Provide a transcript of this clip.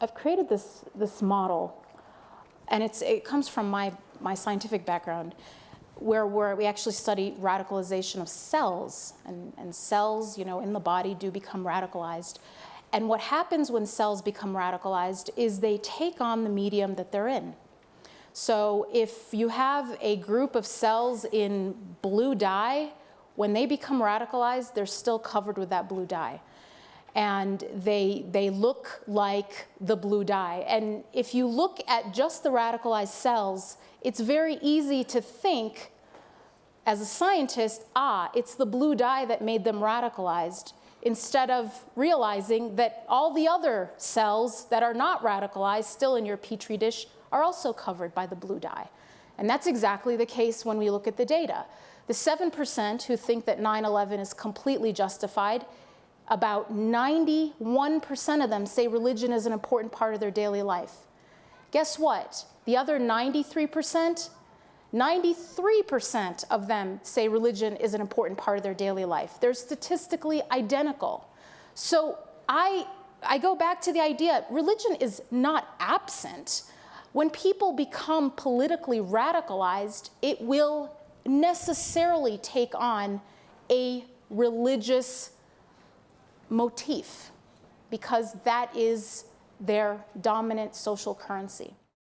I've created this model, and it comes from my scientific background, where we actually study radicalization of cells, and cells, in the body do become radicalized. And what happens when cells become radicalized is they take on the medium that they're in. So if you have a group of cells in blue dye, when they become radicalized, they're still covered with that blue dye. And they look like the blue dye. And if you look at just the radicalized cells, it's very easy to think, as a scientist, it's the blue dye that made them radicalized, instead of realizing that all the other cells that are not radicalized, still in your Petri dish, are also covered by the blue dye. And that's exactly the case when we look at the data. The 7% who think that 9/11 is completely justified, about 91% of them say religion is an important part of their daily life. Guess what? The other 93%, 93% of them say religion is an important part of their daily life. They're statistically identical. So I go back to the idea, religion is not absent. When people become politically radicalized, it will necessarily take on a religious motif, because that is their dominant social currency.